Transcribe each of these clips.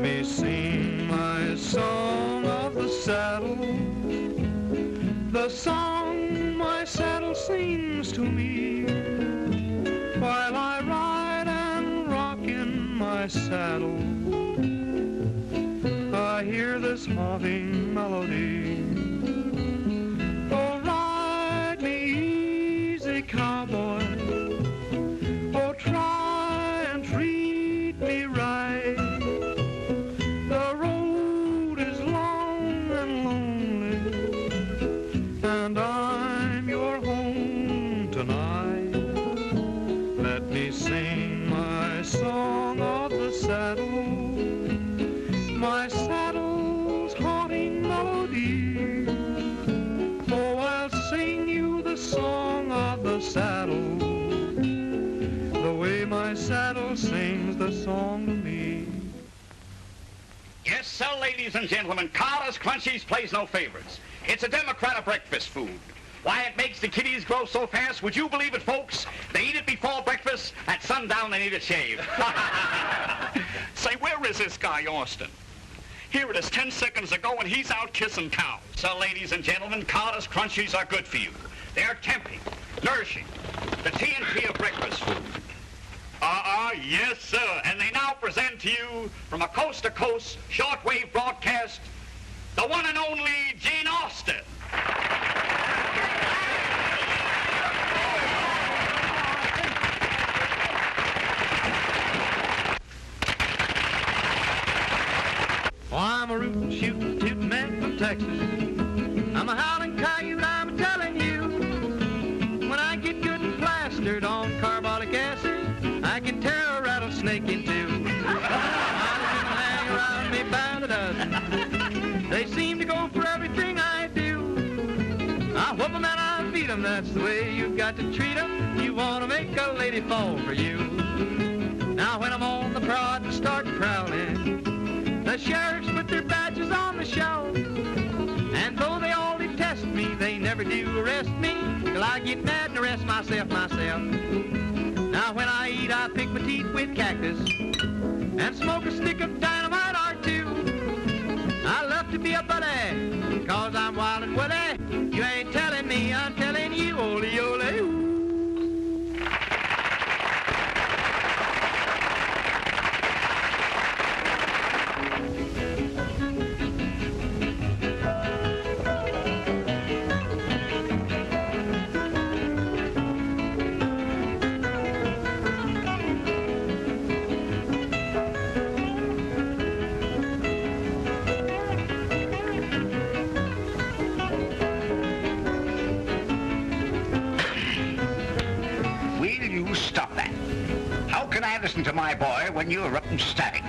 me sing my song of the saddle, the song my saddle sings to me, while I ride and rock in my saddle. I hear this haunting melody. Oh, ride me easy, cowboy. Oh, try and treat me right. The road is long and lonely, and I'm your home tonight. Let me sing my song of the saddle, my saddle's haunting melody. Oh, I'll sing you the song of the saddle, the way my saddle sings the song to me. Yes, sir, ladies and gentlemen, Carter's Crunchies plays no favorites. It's a Democrat of breakfast food. Why it makes the kiddies grow so fast, would you believe it, folks? They eat it before breakfast, at sundown they need a shave. Say, where is this guy, Austin? Here it is 10 seconds ago, and he's out kissing cows. So, ladies and gentlemen, Carter's Crunchies are good for you. They're tempting, nourishing, the TNT of breakfast food. Yes, sir. And they now present to you, from a coast-to-coast shortwave broadcast, the one and only Gene Austin. Oh, I'm a rootin', shootin', tootin' man from Texas. I'm a howling coyote, I'm a-telling you. When I get good and plastered on carbolic acid, I can tear a rattlesnake in two. I'll hang around me by the dozen. They seem to go for everything I do. I whoop 'em and I beat 'em, that's the way you've got to treat 'em. You want to make a lady fall for you. Now when I'm on the prod and start prowling, the sheriffs put their badges on the show. And though they all detest me, they never do arrest me, till I get mad and arrest myself. Now when I eat, I pick my teeth with cactus and smoke a stick of dynamite or two. I love to be a buddy, cause I'm wild and woolly. You ain't telling me, I'm telling you, ole ole. Listen to my boy when you're up and static.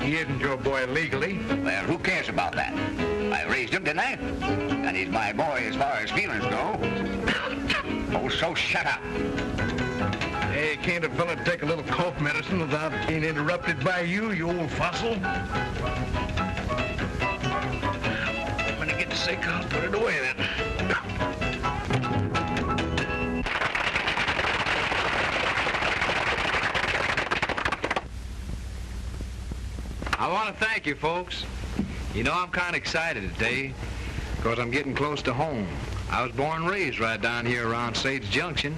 He isn't your boy legally. Well, who cares about that? I raised him, didn't I? And he's my boy as far as feelings go. Oh, so shut up. Hey, can't a fella take a little cough medicine without being interrupted by you old fossil? When I get sick, I'll put it away then. I want to thank you, folks. You know, I'm kind of excited today because I'm getting close to home. I was born and raised right down here around Sage Junction.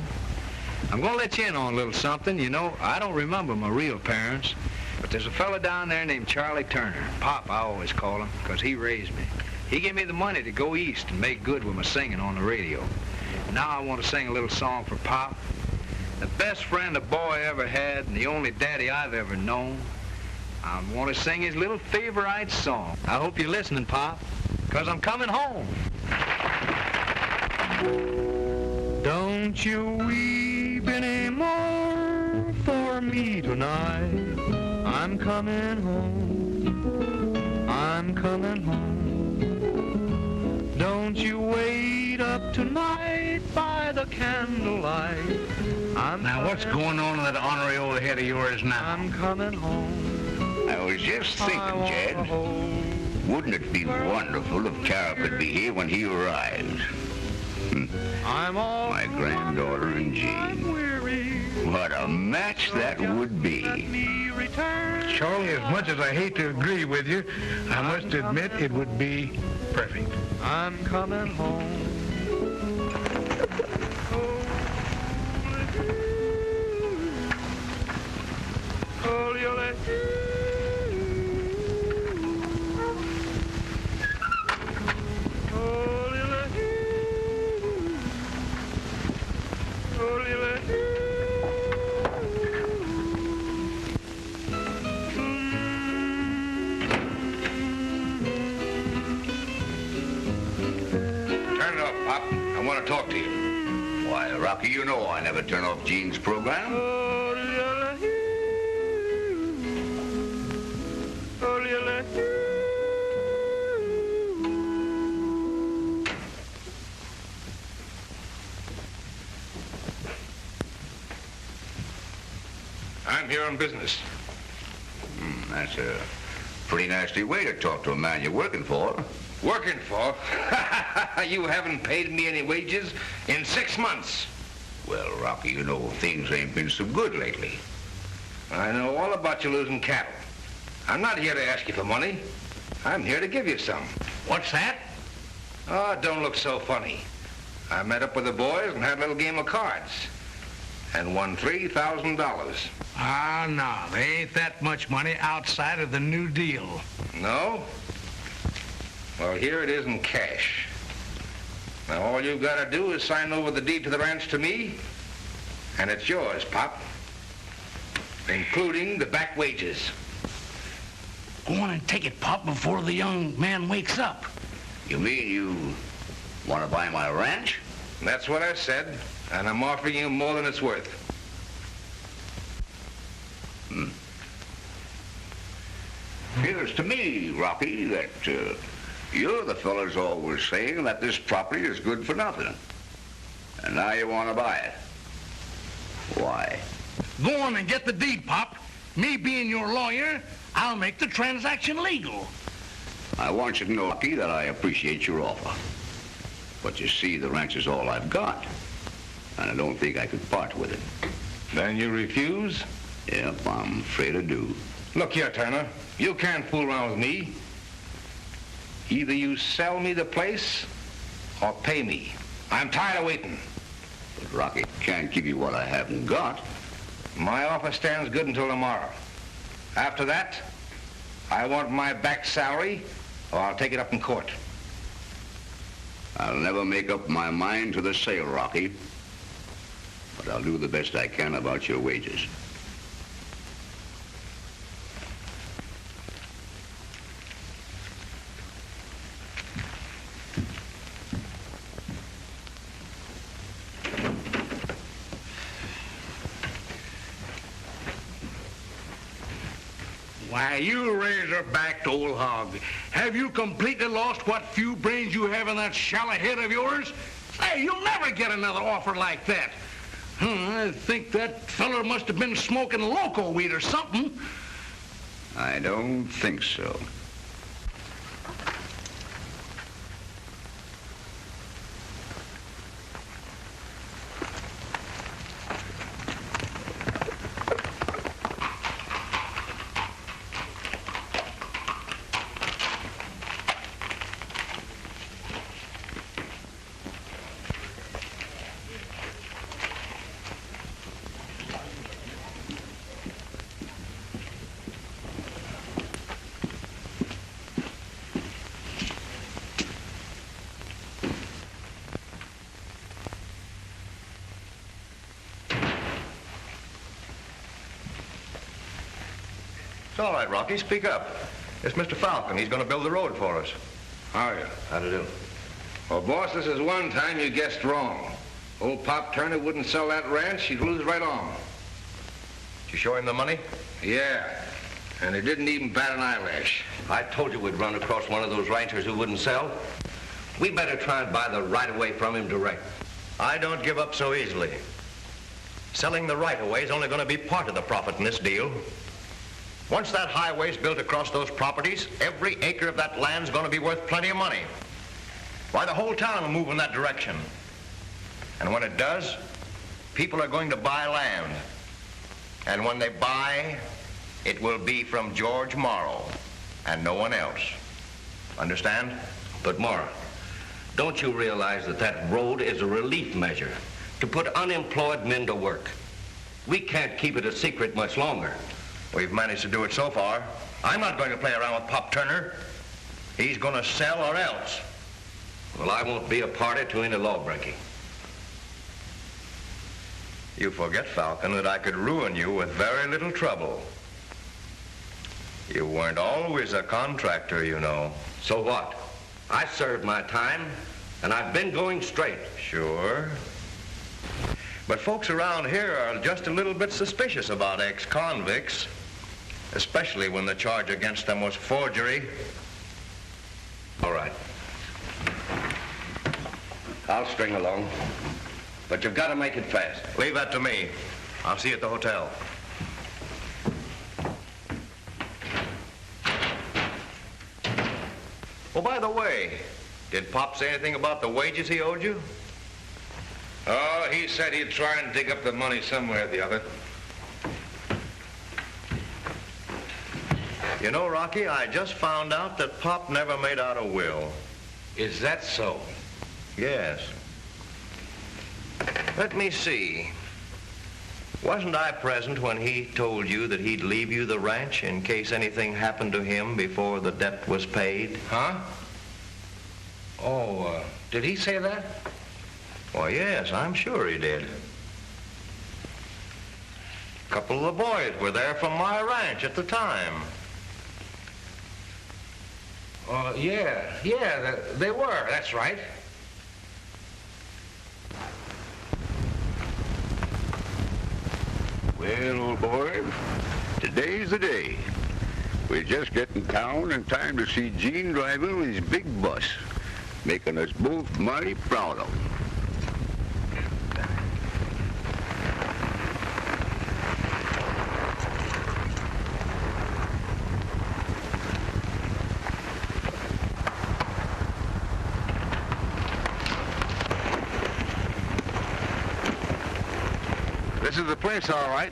I'm going to let you in on a little something. You know, I don't remember my real parents, but there's a fella down there named Charlie Turner. Pop, I always call him, because he raised me. He gave me the money to go east and make good with my singing on the radio. Now I want to sing a little song for Pop, the best friend a boy ever had and the only daddy I've ever known. I want to sing his little favorite song. I hope you're listening, Pop, because I'm coming home. Don't you weep anymore for me tonight. I'm coming home. I'm coming home. Don't you wait up tonight by the candlelight. Now, what's going on in that ornery old head of yours now? I'm coming home. I was just thinking, Chad, wouldn't it be wonderful if Carol could be here when he arrives? I'm all my granddaughter and Jean. I'm weary. What a match that would be. Charlie, as much as I hate to agree with you, I must admit it would be perfect. I'm coming home. Turn it off, Pop. I want to talk to you. Why, Rocky, you know I never turn off Gene's program. I'm here on business. That's a pretty nasty way to talk to a man you're working for. Working for? You haven't paid me any wages in 6 months. Well, Rocky, you know things ain't been so good lately. I know all about you losing cattle. I'm not here to ask you for money. I'm here to give you some. What's that? Oh, don't look so funny. I met up with the boys and had a little game of cards and won $3,000. Ah, no, there ain't that much money outside of the New Deal. No? Well, here it is in cash. Now, all you've got to do is sign over the deed to the ranch to me, and it's yours, Pop, including the back wages. Go on and take it, Pop, before the young man wakes up. You mean you want to buy my ranch? That's what I said, and I'm offering you more than it's worth. Appears to me, Rocky, that you're the fellas always saying that this property is good for nothing. And now you want to buy it. Why? Go on and get the deed, Pop. Me being your lawyer, I'll make the transaction legal. I want you to know, Rocky, that I appreciate your offer. But you see, the ranch is all I've got. And I don't think I could part with it. Then you refuse? Yep, I'm afraid I do. Look here, Turner. You can't fool around with me. Either you sell me the place or pay me. I'm tired of waiting. But, Rocky, can't give you what I haven't got. My offer stands good until tomorrow. After that, I want my back salary or I'll take it up in court. I'll never make up my mind to the sale, Rocky. But I'll do the best I can about your wages. Why, you razor-backed old hog. Have you completely lost what few brains you have in that shallow head of yours? Hey, you'll never get another offer like that. I think that feller must have been smoking loco weed or something. I don't think so. It's all right, Rocky. Speak up. It's Mr. Falcon. He's going to build the road for us. How are you? How to do? Well, boss, this is one time you guessed wrong. Old Pop Turner wouldn't sell that ranch. He'd lose right on. Did you show him the money? Yeah, and he didn't even bat an eyelash. I told you we'd run across one of those ranchers who wouldn't sell. We better try and buy the right-of-way from him direct. I don't give up so easily. Selling the right-of-way is only going to be part of the profit in this deal. Once that highway's built across those properties, every acre of that land's going to be worth plenty of money. Why, the whole town will move in that direction. And when it does, people are going to buy land. And when they buy, it will be from George Morrow and no one else. Understand? But, Mara, don't you realize that that road is a relief measure to put unemployed men to work? We can't keep it a secret much longer. We've managed to do it so far. I'm not going to play around with Pop Turner. He's going to sell or else. Well, I won't be a party to any lawbreaking. You forget, Falcon, that I could ruin you with very little trouble. You weren't always a contractor, you know. So what? I served my time, and I've been going straight. Sure. But folks around here are just a little bit suspicious about ex-convicts, especially when the charge against them was forgery. All right. I'll string along. But you've got to make it fast. Leave that to me. I'll see you at the hotel. Oh, by the way, did Pop say anything about the wages he owed you? Oh, he said he'd try and dig up the money somewhere or the other. You know, Rocky, I just found out that Pop never made out a will. Is that so? Yes. Let me see. Wasn't I present when he told you that he'd leave you the ranch in case anything happened to him before the debt was paid? Huh? Oh, did he say that? Well, yes, I'm sure he did. A couple of the boys were there from my ranch at the time. Yeah, they were, that's right. Well, old boy, today's the day. We just get in town in time to see Gene driving his big bus, making us both mighty proud of him. This is the place, all right.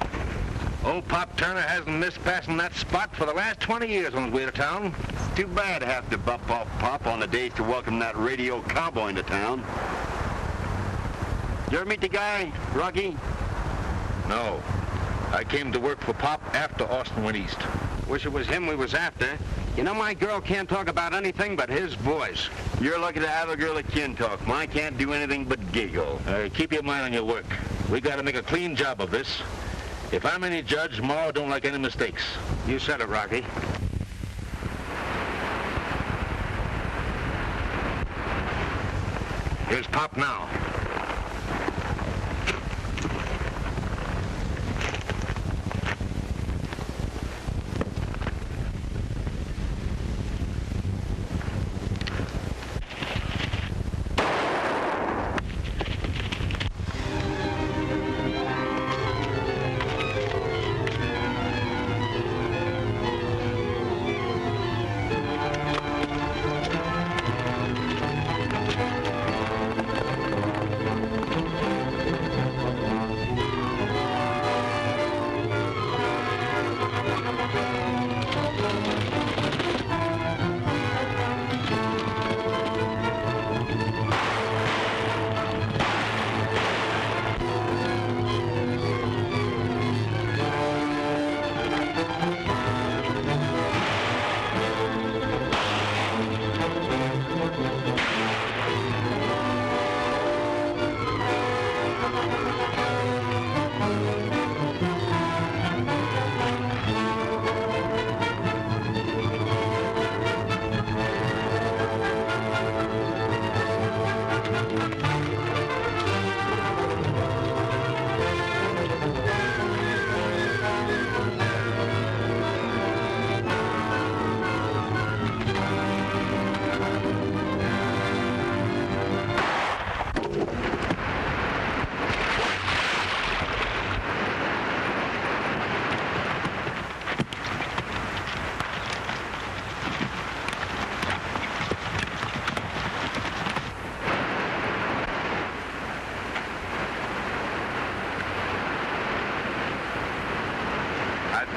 Old Pop Turner hasn't missed passing that spot for the last 20 years on his way to town. Too bad to have to bump off Pop on the days to welcome that radio cowboy into town. Did you ever meet the guy, Rocky? No. I came to work for Pop after Austin went east. Wish it was him we was after. You know, my girl can't talk about anything but his voice. You're lucky to have a girl that can talk. Mine can't do anything but giggle. Keep your mind on your work. We got to make a clean job of this. If I'm any judge, Ma don't like any mistakes. You said it, Rocky. Here's Pop now.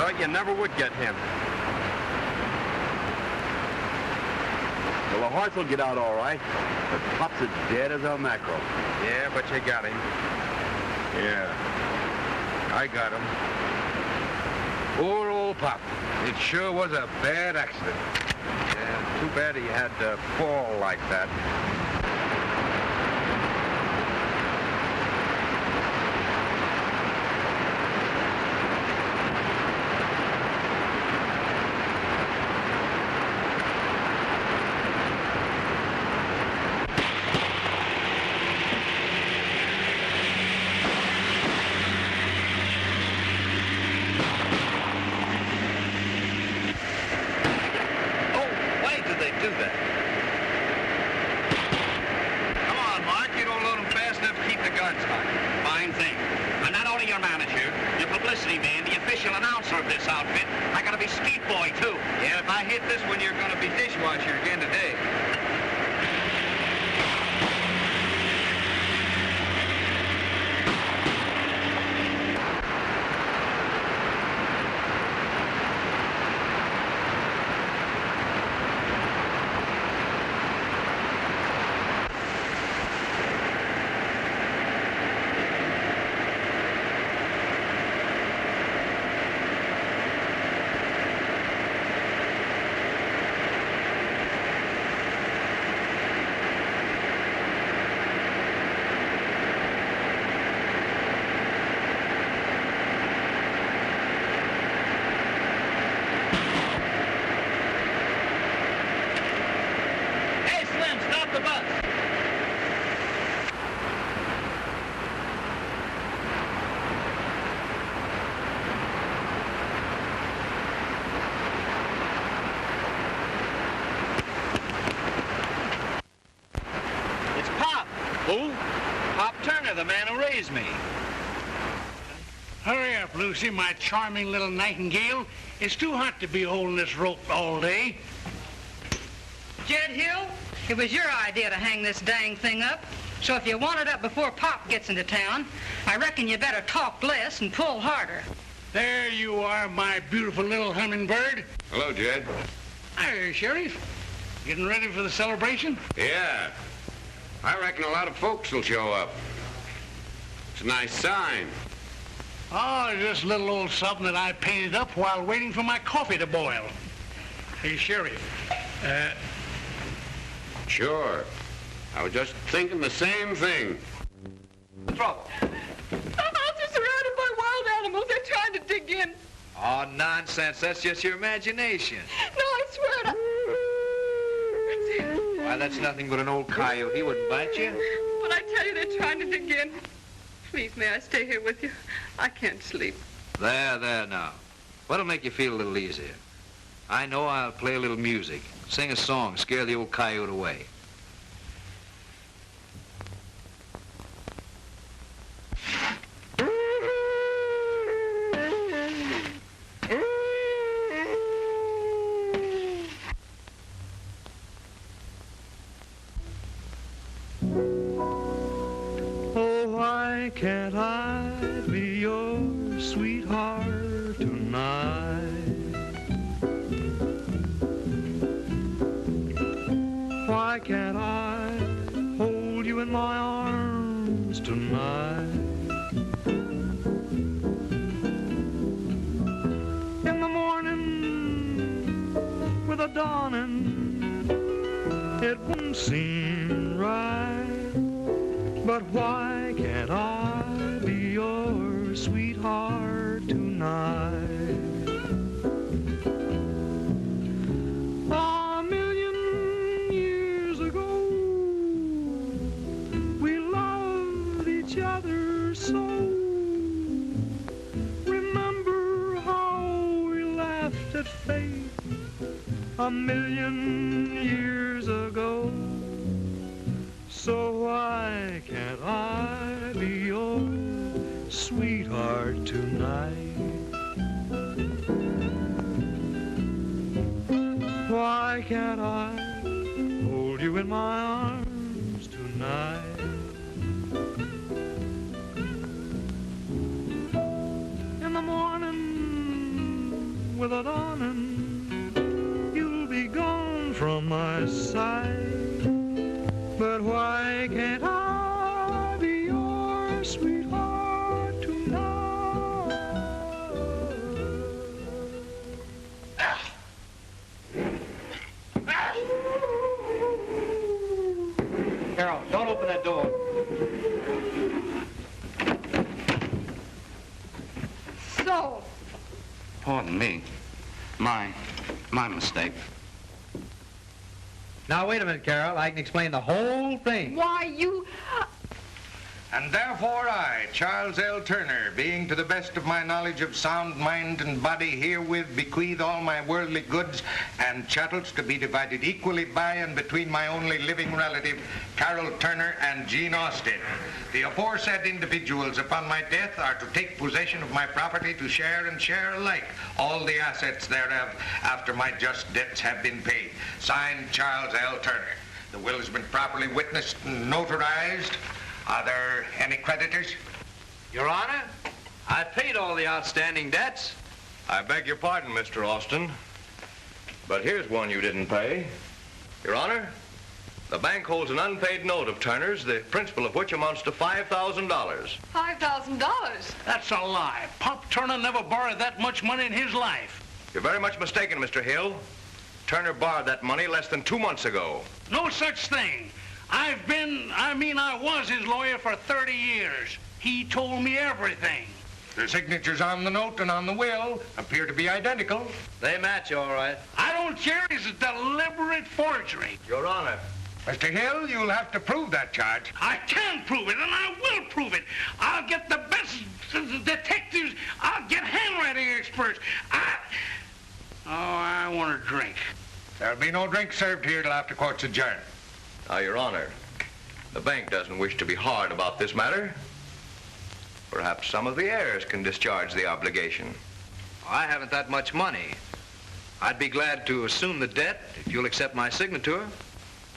Thought you never would get him. Well, the horse will get out all right, but Pop's as dead as a mackerel. Yeah, but you got him. Yeah, I got him. Poor old Pop. It sure was a bad accident. Yeah, too bad he had to fall like that. The man who raised me. Hurry up, Lucy, my charming little nightingale. It's too hot to be holding this rope all day. Jed Hill, it was your idea to hang this dang thing up. So if you want it up before Pop gets into town, I reckon you better talk less and pull harder. There you are, my beautiful little hummingbird. Hello, Jed. Hi, Sheriff. Getting ready for the celebration? Yeah. I reckon a lot of folks will show up. It's a nice sign. Oh, just a little old something that I painted up while waiting for my coffee to boil. Hey, Sheriff. Sure. I was just thinking the same thing. Trouble. I'm just surrounded by wild animals. They're trying to dig in. Oh, nonsense. That's just your imagination. No, I swear to... Why, that's nothing but an old coyote. He wouldn't bite you. But I tell you, they're trying to dig in. Please, may I stay here with you? I can't sleep. There now. What'll make you feel a little easier? I know I'll play a little music. Sing a song, scare the old coyote away. Why can't I be your sweetheart tonight? Why can't I hold you in my arms tonight? In the morning with the dawning, it won't seem right. But why can't I be your sweetheart tonight? A million years ago, we loved each other so. Remember how we laughed at fate a million years ago. So why can't I be your sweetheart tonight? Why can't I hold you in my arms tonight? In the morning the dawning, you'll be gone from my side. But why can't I be your sweetheart tonight? Carol, don't open that door. So, Pardon me. My mistake. Now, wait a minute, Carol. I can explain the whole thing. why, you... And therefore I, Charles L. Turner, being to the best of my knowledge of sound mind and body, herewith bequeath all my worldly goods and chattels to be divided equally by and between my only living relative, Carol Turner and Jean Austin. The aforesaid individuals upon my death are to take possession of my property to share and share alike all the assets thereof after my just debts have been paid. Signed, Charles L. Turner. The will has been properly witnessed and notarized. Are there any creditors? Your Honor, I paid all the outstanding debts. I beg your pardon, Mr. Austin, but here's one you didn't pay. Your Honor, the bank holds an unpaid note of Turner's, the principal of which amounts to $5,000. $5,000? That's a lie. Pop Turner never borrowed that much money in his life. You're very much mistaken, Mr. Hill. Turner borrowed that money less than 2 months ago. No such thing. I was his lawyer for 30 years. He told me everything. The signatures on the note and on the will appear to be identical. They match, all right. I don't care. It's a deliberate forgery. Your Honor. Mr. Hill, you'll have to prove that charge. I can prove it, and I will prove it. I'll get the best detectives. I'll get handwriting experts. I want a drink. There'll be no drink served here till after court's adjourned. Now, Your Honor, the bank doesn't wish to be hard about this matter. Perhaps some of the heirs can discharge the obligation. I haven't that much money. I'd be glad to assume the debt if you'll accept my signature.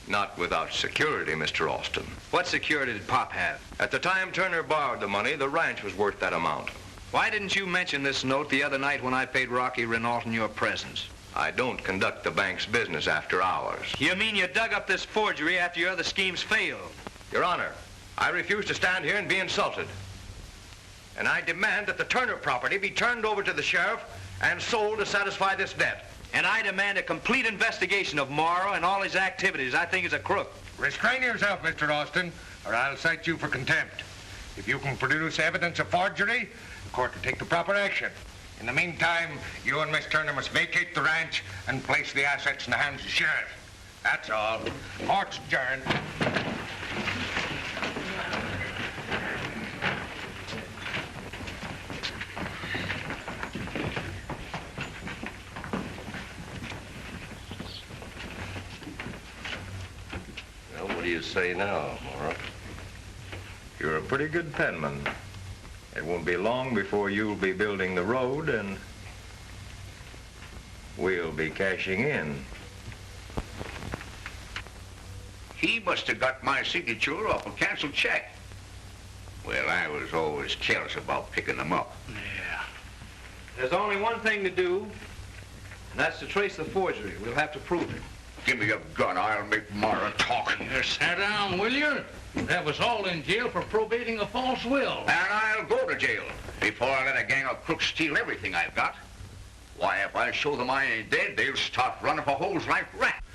Not without security, Mr. Austin. What security did Pop have? At the time Turner borrowed the money, the ranch was worth that amount. Why didn't you mention this note the other night when I paid Rocky Renault in your presence? I don't conduct the bank's business after hours. You mean you dug up this forgery after your other schemes failed? Your Honor, I refuse to stand here and be insulted. And I demand that the Turner property be turned over to the sheriff and sold to satisfy this debt. And I demand a complete investigation of Morrow and all his activities. I think he's a crook. Restrain yourself, Mr. Austin, or I'll cite you for contempt. If you can produce evidence of forgery, the court will take the proper action. In the meantime, you and Miss Turner must vacate the ranch and place the assets in the hands of the sheriff. That's all. Court's adjourned. Well, what do you say now, Morrow? You're a pretty good penman. It won't be long before you'll be building the road, and we'll be cashing in. He must have got my signature off a canceled check. Well, I was always careless about picking them up. Yeah. There's only one thing to do, and that's to trace the forgery. We'll have to prove it. Give me a gun, I'll make Mara talk. Here, sit down, will you? That was all in jail for probating a false will. And I'll go to jail before I let a gang of crooks steal everything I've got. Why, if I show them I ain't dead, they'll start running for holes like rats.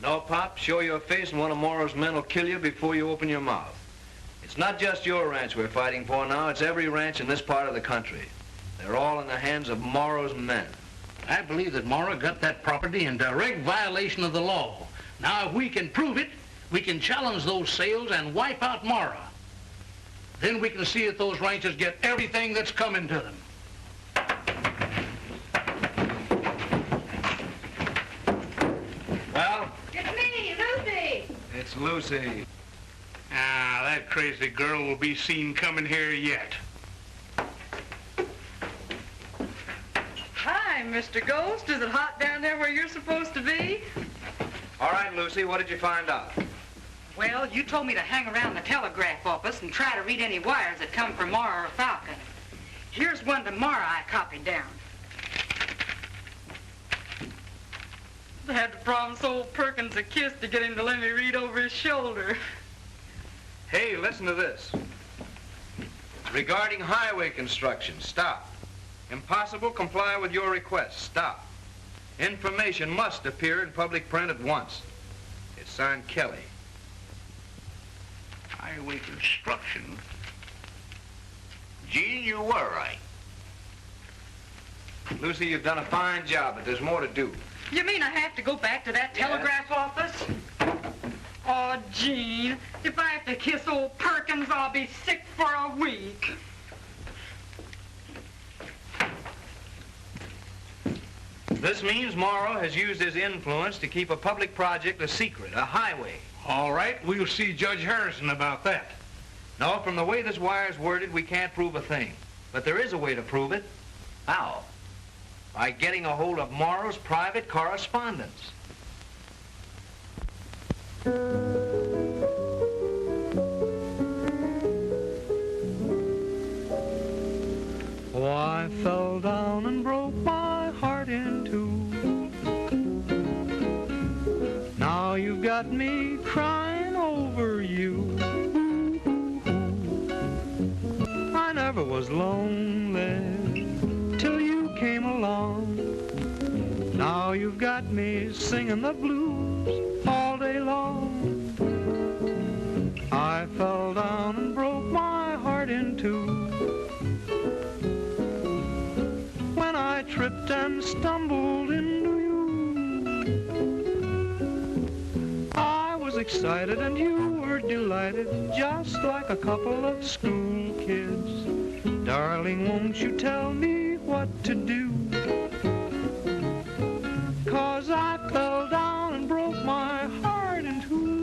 No, Pop, show your face and one of Morrow's men will kill you before you open your mouth. It's not just your ranch we're fighting for now, it's every ranch in this part of the country. They're all in the hands of Morrow's men. I believe that Morrow got that property in direct violation of the law. Now, if we can prove it, we can challenge those sales and wipe out Morrow. Then we can see if those ranchers get everything that's coming to them. Well? It's me, Lucy. It's Lucy. Ah, that crazy girl will be seen coming here yet. Hi, Mr. Ghost. Is it hot down there where you're supposed to be? All right, Lucy, what did you find out? Well, you told me to hang around the telegraph office and try to read any wires that come from Morrow or Falcon. Here's one to Morrow I copied down. I had to promise old Perkins a kiss to get him to let me read over his shoulder. Hey, listen to this. Regarding highway construction, stop. Impossible, comply with your request. Stop. Information must appear in public print at once. It's signed Kelly. Highway construction. Gene, you were right. Lucy, you've done a fine job, but there's more to do. You mean I have to go back to that telegraph office? Oh, Gene, if I have to kiss old Perkins, I'll be sick for a week. This means Morrow has used his influence to keep a public project a secret, a highway. All right, we'll see Judge Harrison about that. No, from the way this wire's worded, we can't prove a thing. But there is a way to prove it. How? By getting a hold of Morrow's private correspondence. Oh, I fell down and broke my heart in two. Now you've got me crying over you. I never was lonely till you came along. Now you've got me singing the blues all day long. I fell down and broke my heart in two. When I tripped and stumbled into you, I was excited and you were delighted, just like a couple of school kids. Darling, won't you tell me what to do? 'Cause I fell down and broke my heart in two.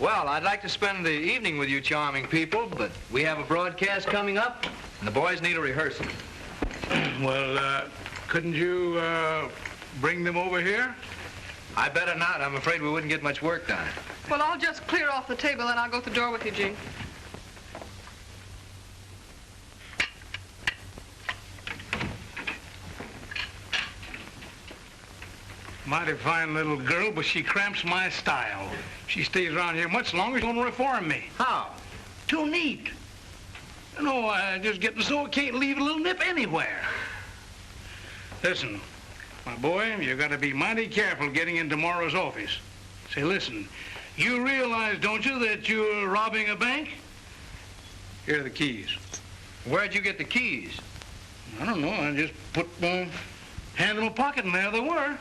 Well, I'd like to spend the evening with you charming people, but we have a broadcast coming up, and the boys need a rehearsal. Well, couldn't you bring them over here? I better not. I'm afraid we wouldn't get much work done. Well, I'll just clear off the table and I'll go to the door with you, Gene. Mighty fine little girl, but she cramps my style. She stays around here much longer, she's gonna reform me. How? Too neat. You know, I just getting so I can't leave a little nip anywhere. Listen, my boy, you gotta be mighty careful getting in tomorrow's office. Say, listen, you realize, don't you, that you're robbing a bank? Here are the keys. Where'd you get the keys? I don't know, I just put my hand in my pocket and there they were.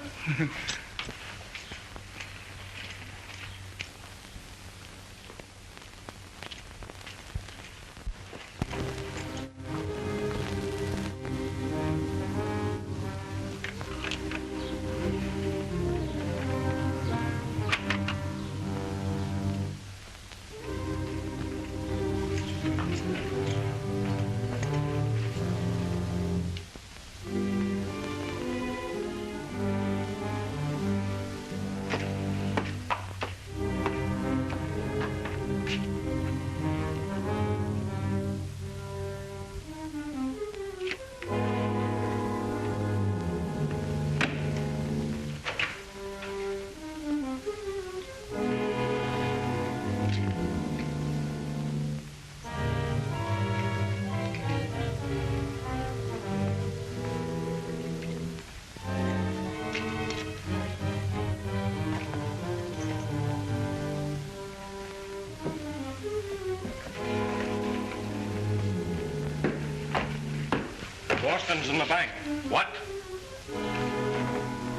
Boston's in the bank. What?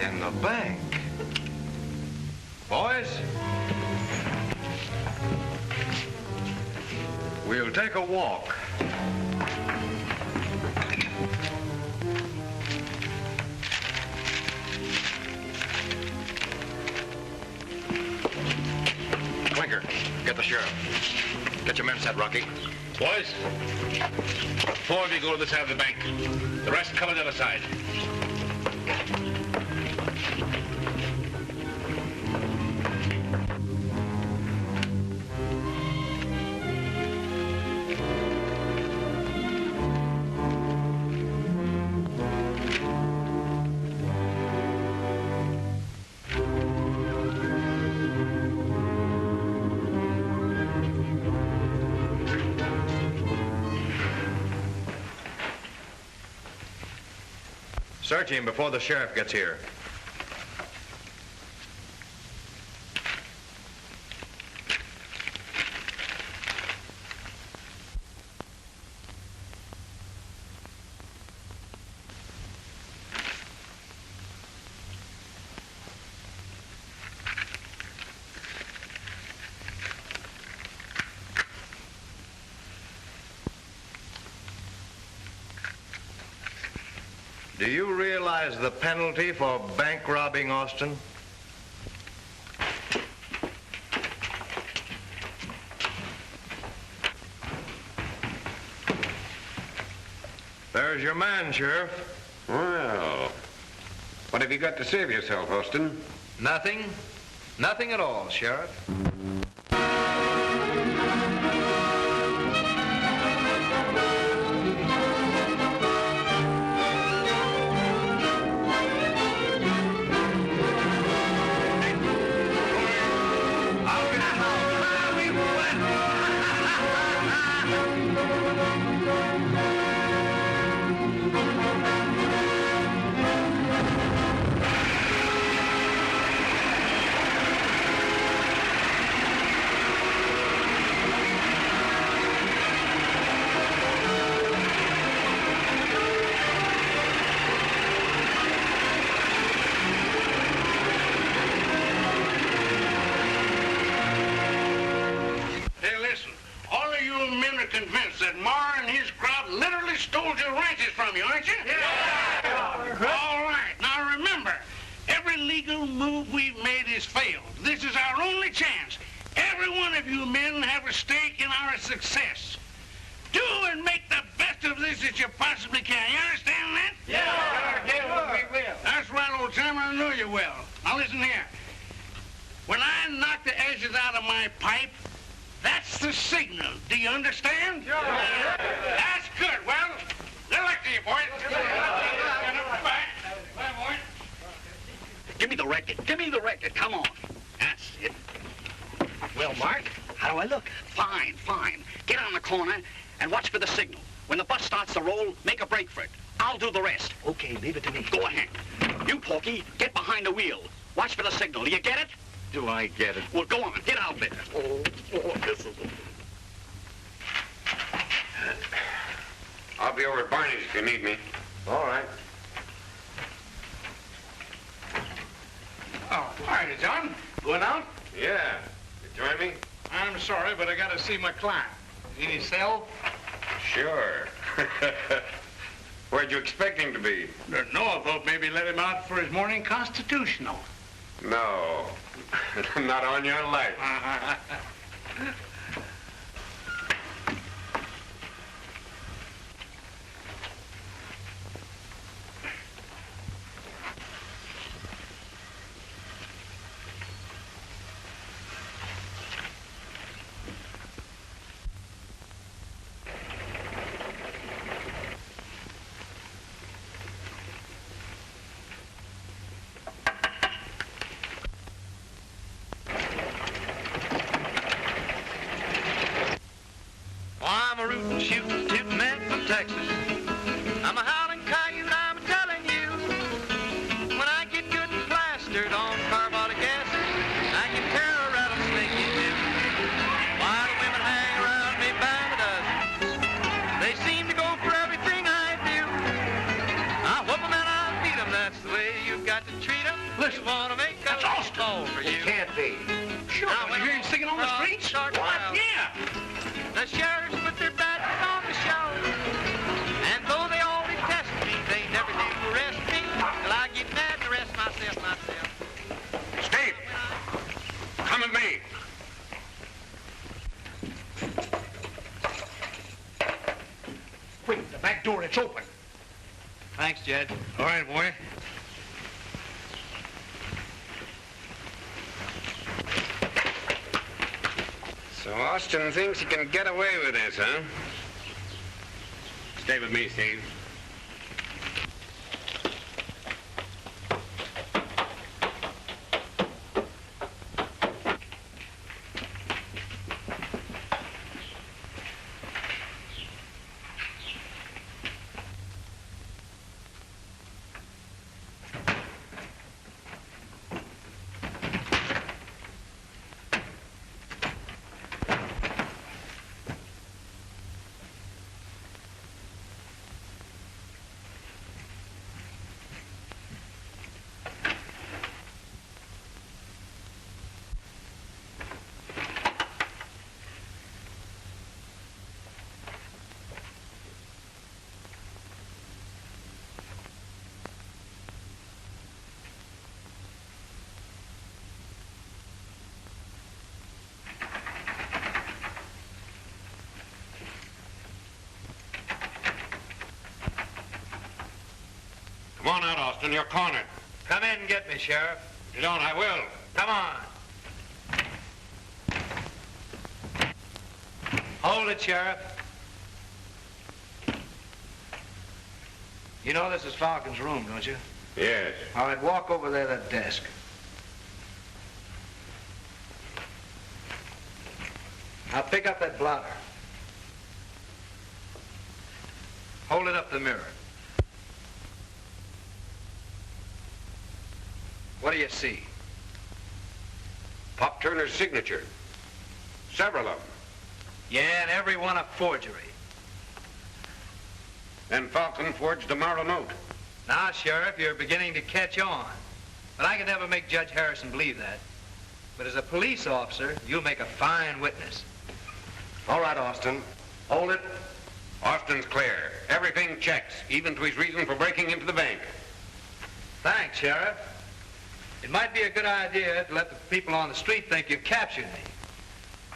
In the bank? Boys, we'll take a walk. Clinker, get the sheriff. Get your men set, Rocky. Boys, 4 of you go to this side of the bank. The rest cover the other side. Search him before the sheriff gets here. Do you realize the penalty for bank robbing, Austin? There's your man, Sheriff. Well, what have you got to save yourself, Austin? Nothing. Nothing at all, Sheriff. Hey, listen. All of you men are convinced that Marr and his crowd literally stole your ranches from you, aren't you? Yeah! All right. Now remember, every legal move we've made has failed. This is our only chance. Every one of you men have a stake in our success. Do and make the best of this that you possibly can. You understand that? Yeah, we will. That's right, old timer. I know you will. Now listen here. When I knock the ashes out of my pipe, that's the signal. Do you understand? Yeah. That's good. Well, good luck to you, boys. Bye, boy. Give me the record. Give me the record. Come on. That's it. Well, Mark, how do I look? Fine, fine. Get on the corner and watch for the signal. When the bus starts to roll, make a break for it. I'll do the rest. Okay, leave it to me. Go ahead. You, Porky, get behind the wheel. Watch for the signal. Do you get it? Do I get it? Well, go on. Get out there. This is... I'll be over at Barney's if you need me. All right. Oh, all right, John. Going out? Yeah. You join me? I'm sorry, but I got to see my client. Any cell? Sure. Where'd you expect him to be? Don't know. I thought maybe let him out for his morning constitutional. No. Not on your life. I'm a rootin', shootin', tootin' man from Texas. I'm a howlin' coyote, I'm telling you. When I get good and plastered on carbolic acid, I can tear a rattlesnake in two. Why the women hang around me by the dozens? They seem to go for everything I do. I whoop 'em and I beat 'em, that's the way you've got to treat 'em. Listen, You wanna make a fall for you. Can't be. Sure. Now, You hear him singing on the streets? What? Yeah. The sheriffs put their badges on the show. And though they all detest me, they never do arrest me till I get mad and arrest myself. Steve! Come with me. Quick, the back door, it's open. Thanks, Jed. All right, boy. So Austin thinks he can get away with this, huh? Stay with me, Steve. on out, Austin. You're cornered. Come in and get me, Sheriff. If you don't, I will. Come on. Hold it, Sheriff. You know this is Falcon's room, don't you? Yes. All right, walk over there to that desk. Now pick up that blotter. Hold it up to the mirror. What do you see? Pop Turner's signature. Several of them. Yeah, and every one a forgery. Then Falcon forged the Morrow note. Now, Sheriff, you're beginning to catch on. But I could never make Judge Harrison believe that. But as a police officer, you'll make a fine witness. All right, Austin. Hold it. Austin's clear. Everything checks, even to his reason for breaking into the bank. Thanks, Sheriff. It might be a good idea to let the people on the street think you've captured me.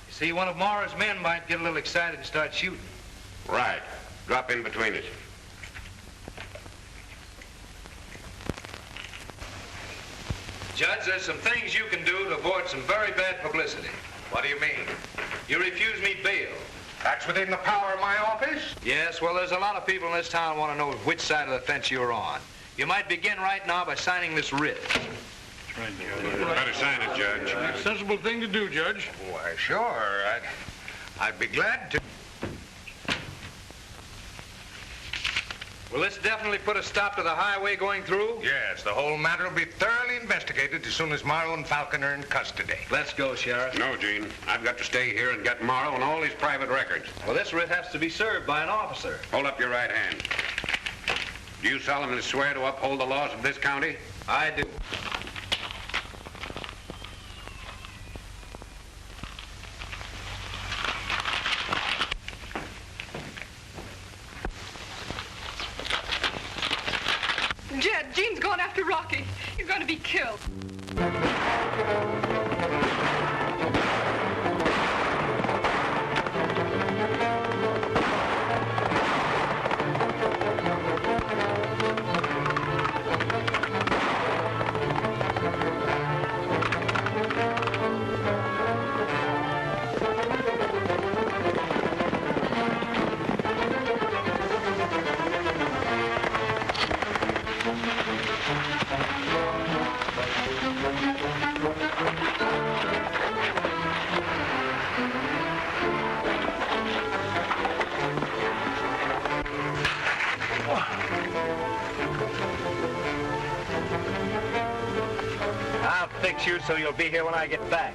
You see, one of Morrow's men might get a little excited and start shooting. Right. Drop in between us. Judge, there's some things you can do to avoid some very bad publicity. What do you mean? You refuse me bail. That's within the power of my office? Yes, well, there's a lot of people in this town who want to know which side of the fence you're on. You might begin right now by signing this writ. Better sign it, Judge. Sensible thing to do, Judge. Why, sure. I'd be glad to. Will this definitely put a stop to the highway going through? Yes, the whole matter will be thoroughly investigated as soon as Morrow and Falcon are in custody. Let's go, Sheriff. No, Gene. I've got to stay here and get Morrow and all his private records. Well, this writ has to be served by an officer. Hold up your right hand. Do you solemnly swear to uphold the laws of this county? I do. Jed, Gene's going after Rocky. You're going to be killed. I'll fix you so you'll be here when I get back.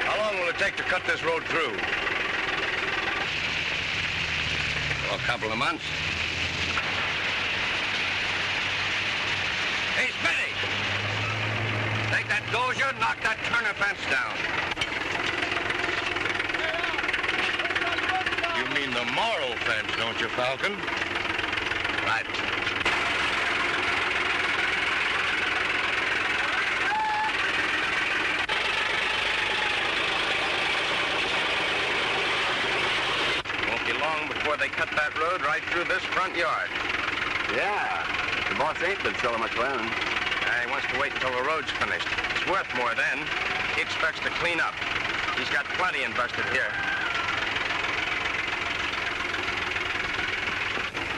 How long will it take to cut this road through? A couple of months. Hey, Smitty! Take that dozer and knock that Turner fence down. You mean the Morrow fence, don't you, Falcon? Right. Before they cut that road right through this front yard. Yeah, the boss ain't been selling much land. He wants to wait until the road's finished. It's worth more then. He expects to clean up. He's got plenty invested here.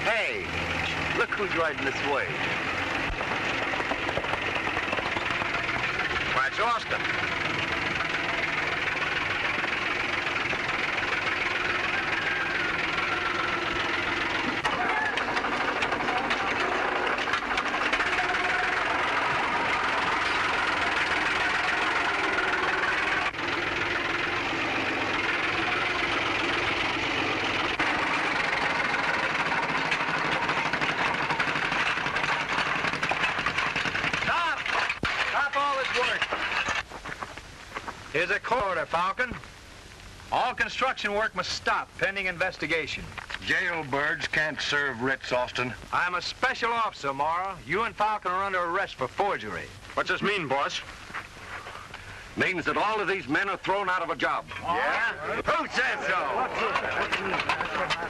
Hey, look who's riding this way. Why, it's Austin. Here's a court order, Falcon. All construction work must stop pending investigation. Jailbirds can't serve writs, Austin. I'm a special officer, Mara. You and Falcon are under arrest for forgery. What's this mean, boss? Means that all of these men are thrown out of a job. Yeah? Who said so?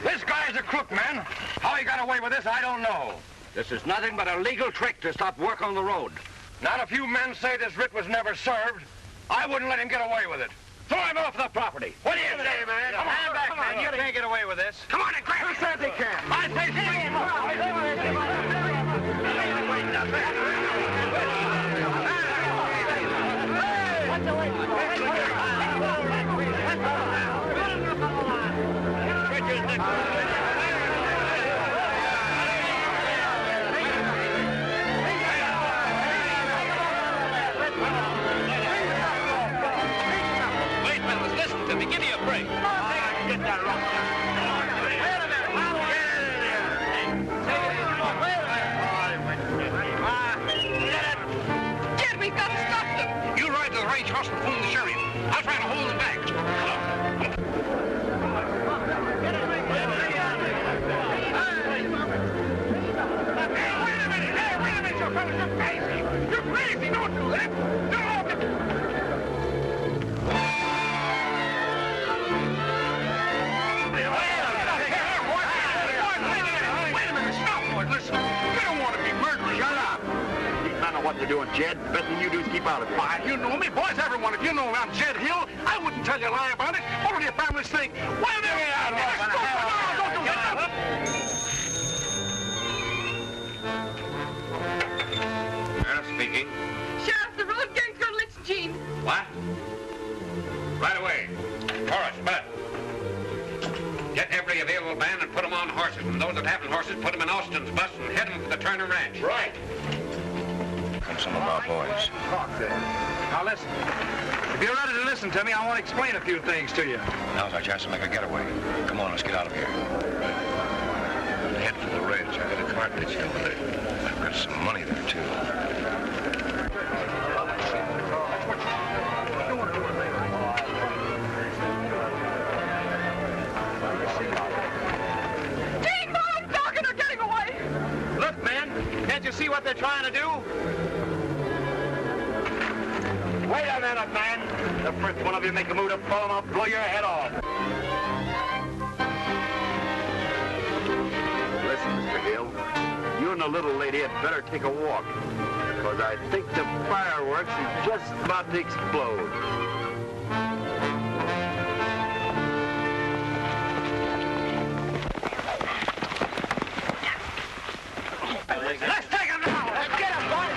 This guy's a crook, man. How he got away with this, I don't know. This is nothing but a legal trick to stop work on the road. Not if you men say this writ was never served. I wouldn't let him get away with it. Throw him off the property. What do you say, man? Come on, back, man. You can't get away with this. Come on and grab him. Who says he can? I say Give me a break. Get that rock. Wait a minute. Jed, we've got to stop them. You ride to the range house and phone the sheriff. I'll try to hold him back. Wait a minute, you fellas. You're crazy. You're crazy. Don't do that. What they're doing, Jed. Best thing you do is keep out of it. Why, you know me. Boys, everyone, if you know I'm Jed Hill, I wouldn't tell you a lie about it. What will your families think? Why, don't do that. Sheriff speaking. Sheriff, the road gang's gonna lynch Gene. What? Right away. Horace, Bud. Get every available band and put them on horses. And those that haven't horses, put them in Austin's bus and head them for the Turner Ranch. Right. Come some of our boys. Now listen. If you're ready to listen to me, I want to explain a few things to you. Now's our chance to make a getaway. Come on, let's get out of here. Head for the ranch. I got a cart hitched over there. I've got some money there, too. Gene, Mom, Falcon are getting away. Look, man, can't you see what they're trying to do? Wait a minute, man. The first one of you make a move to pull him, I'll blow your head off. Listen, Mr. Hill. You and the little lady had better take a walk. Because I think the fireworks is just about to explode. Let's take him now. Let's get him, boys.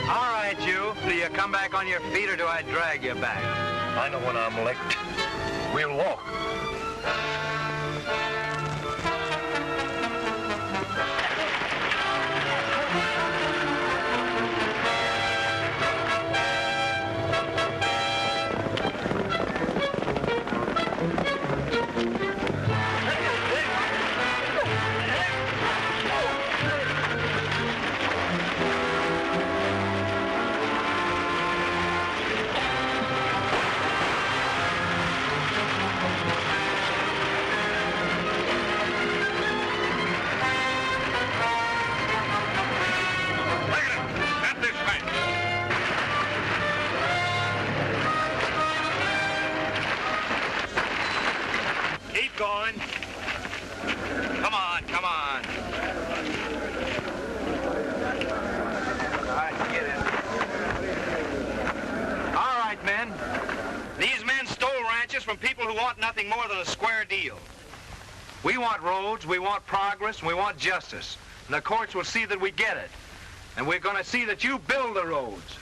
All right, you. Do you come back on your feet or do I drag you back? I know when I'm licked. We'll walk. Going. Come on, come on. All right, get in. All right, men. These men stole ranches from people who want nothing more than a square deal. We want roads, we want progress, and we want justice. And the courts will see that we get it. And we're going to see that you build the roads.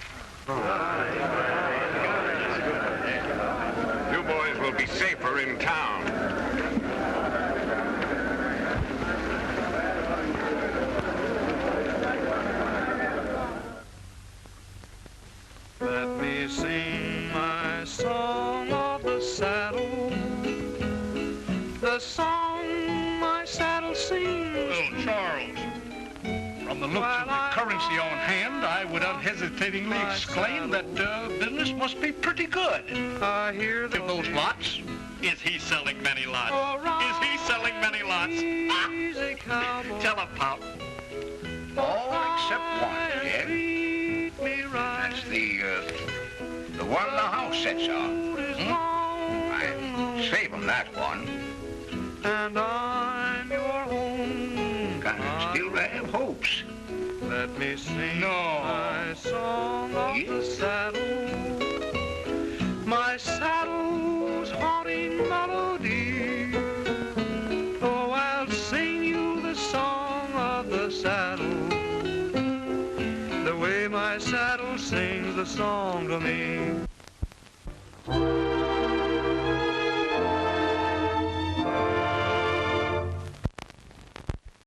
You boys will be safer in town. Let me sing my looks of the currency on hand, I would unhesitatingly exclaim that business must be pretty good. I hear those lots. Is he selling many lots? Is he selling many lots? Tell him, Pop. All except one, Jed. That's the one the house sits on. I'd save him that one. And I'm your home. Gotta still have hopes. Let me sing my song of the saddle. My saddle's haunting melody. Oh, I'll sing you the song of the saddle. The way my saddle sings the song to me.